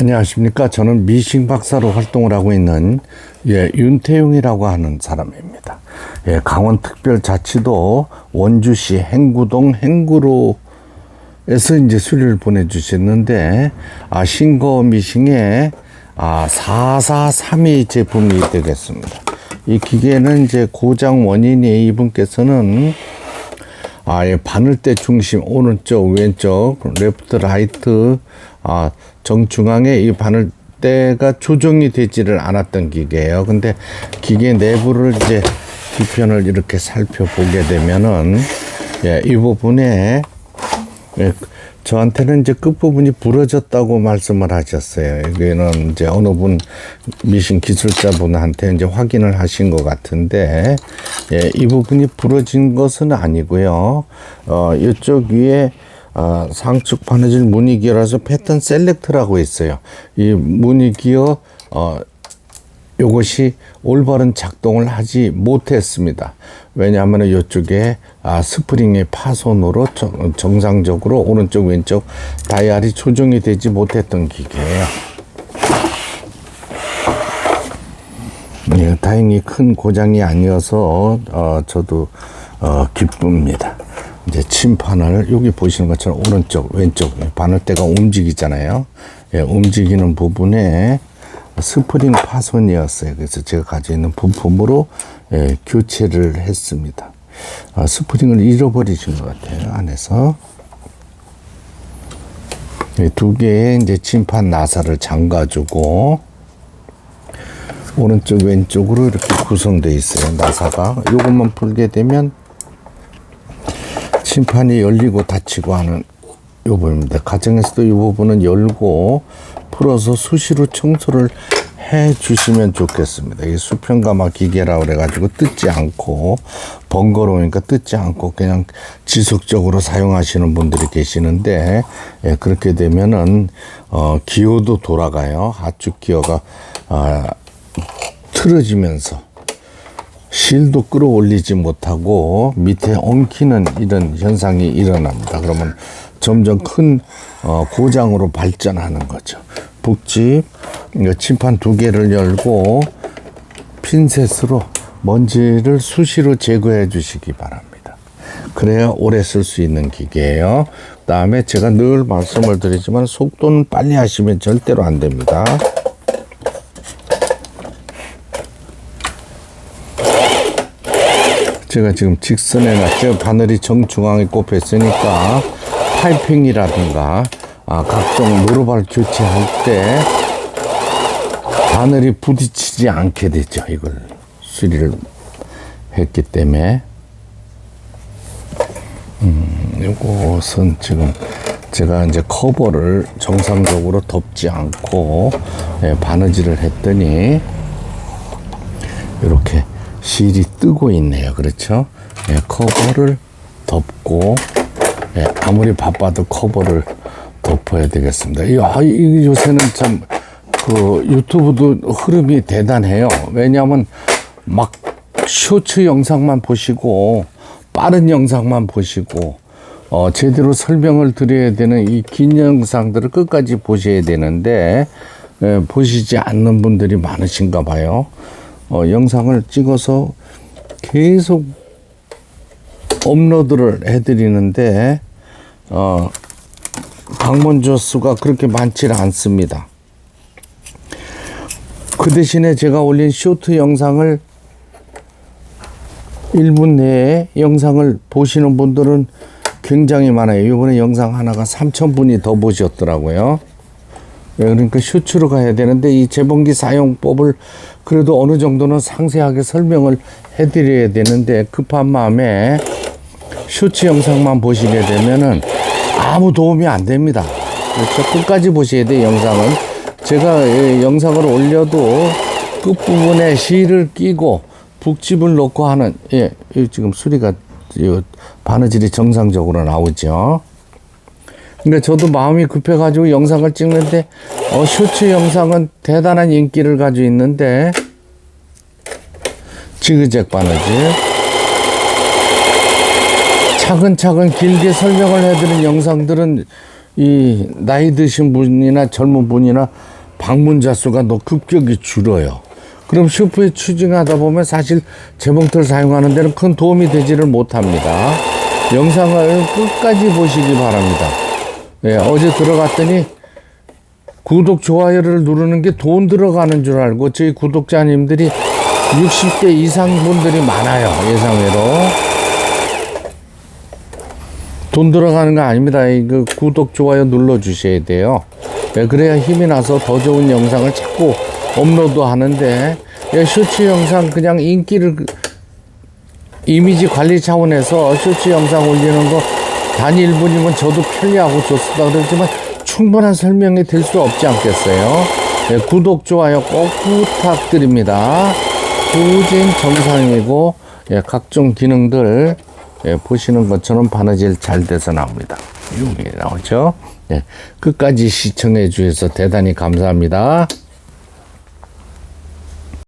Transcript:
안녕하십니까. 저는 미싱 박사로 활동을 하고 있는 윤태용이라고 하는 사람입니다. 강원특별자치도 원주시 행구동 행구로에서 이제 수리를 보내주셨는데, 신거 미싱의 4432 제품이 되겠습니다. 이 기계는 이제 고장 원인이 이분께서는 바늘대 중심 오른쪽 왼쪽 레프트 라이트 정중앙에 이 바늘대가 조정이 되지를 않았던 기계예요. 근데 기계 내부를 이제 뒤편을 이렇게 살펴보게 되면은 이 부분에 저한테는 이제 끝부분이 부러졌다고 말씀을 하셨어요. 여기는 이제 어느 분 미싱 기술자분한테 이제 확인을 하신 것 같은데, 이 부분이 부러진 것은 아니고요. 이쪽 위에 상축 바느질 무늬기어라서 패턴 셀렉트라고 있어요. 이 무늬기어 요것이 올바른 작동을 하지 못했습니다. 왜냐하면 이쪽에 스프링의 파손으로 정상적으로 오른쪽 왼쪽 다이얼이 조정이 되지 못했던 기계예요. 다행히 큰 고장이 아니어서 저도 기쁩니다. 이제 침판을 여기 보시는 것처럼 오른쪽 왼쪽 바늘대가 움직이잖아요. 움직이는 부분에 스프링 파손이었어요. 그래서 제가 가지고 있는 부품으로 교체를 했습니다. 스프링을 잃어버리신 것 같아요. 안에서 두 개의 이제 침판 나사를 잠가주고 오른쪽 왼쪽으로 이렇게 구성되어 있어요. 나사가 이것만 풀게 되면 침판이 열리고 닫히고 하는 이 부분입니다. 가정에서도 이 부분은 열고 풀어서 수시로 청소를 해 주시면 좋겠습니다. 이 수평가마 기계라고 그래가지고 뜯지 않고 번거로우니까 뜯지 않고 그냥 지속적으로 사용하시는 분들이 계시는데, 그렇게 되면은 기어도 돌아가요. 하축 기어가 틀어지면서 실도 끌어올리지 못하고 밑에 엉키는 이런 현상이 일어납니다. 그러면 점점 큰 고장으로 발전하는 거죠. 북집 침판 두 개를 열고 핀셋으로 먼지를 수시로 제거해 주시기 바랍니다. 그래야 오래 쓸 수 있는 기계예요. 그 다음에 제가 늘 말씀을 드리지만 속도는 빨리 하시면 절대로 안 됩니다. 제가 지금 직선에 놨죠. 바늘이 정중앙에 꼽혀 있으니까 파이핑이라든가 각종 노루발 교체할 때 바늘이 부딪히지 않게 되죠. 이걸 수리를 했기 때문에. 이것은 지금 제가 이제 커버를 정상적으로 덮지 않고 바느질을 했더니 이렇게 실이 뜨고 있네요. 그렇죠? 커버를 덮고, 아무리 바빠도 커버를 덮어야 되겠습니다. 요새는 참 유튜브도 흐름이 대단해요. 왜냐하면 막 쇼츠 영상만 보시고 빠른 영상만 보시고 제대로 설명을 드려야 되는 이 긴 영상들을 끝까지 보셔야 되는데 보시지 않는 분들이 많으신가 봐요. 영상을 찍어서 계속 업로드를 해드리는데 방문자 수가 그렇게 많지는 않습니다. 그 대신에 제가 올린 쇼트 영상을 1분 내에 영상을 보시는 분들은 굉장히 많아요. 이번에 영상 하나가 3,000분이 더 보셨더라고요. 그러니까 쇼츠로 가야 되는데 이 재봉기 사용법을 그래도 어느 정도는 상세하게 설명을 해드려야 되는데 급한 마음에 쇼츠 영상만 보시게 되면은 아무 도움이 안 됩니다. 그렇죠? 끝까지 보셔야 돼요. 영상은 제가 영상을 올려도 끝부분에 실을 끼고 북집을 놓고 하는 지금 수리가 바느질이 정상적으로 나오죠. 근데 저도 마음이 급해가지고 영상을 찍는데 쇼츠 영상은 대단한 인기를 가지고 있는데 지그재그 바느질 차근차근 길게 설명을 해드린 영상들은 이 나이 드신 분이나 젊은 분이나 방문자 수가 더 급격히 줄어요. 그럼 슈퍼에 추징하다 보면 사실 재봉틀 사용하는 데는 큰 도움이 되지를 못합니다. 영상을 끝까지 보시기 바랍니다. 예, 어제 들어갔더니 구독, 좋아요를 누르는 게 돈 들어가는 줄 알고 저희 구독자님들이 60대 이상 분들이 많아요. 예상외로. 돈 들어가는 거 아닙니다. 그 구독, 좋아요 눌러주셔야 돼요. 예, 그래야 힘이 나서 더 좋은 영상을 자꾸 업로드 하는데, 예, 쇼츠 영상 그냥 인기를, 이미지 관리 차원에서 쇼츠 영상 올리는 거 단 1분이면 저도 편리하고 좋습니다. 그렇지만 충분한 설명이 될 수 없지 않겠어요? 예, 구독, 좋아요 꼭 부탁드립니다. 후진 정상이고, 예, 각종 기능들, 예, 보시는 것처럼 바느질 잘 돼서 나옵니다. 이렇게 나오죠? 예, 끝까지 시청해 주셔서 대단히 감사합니다.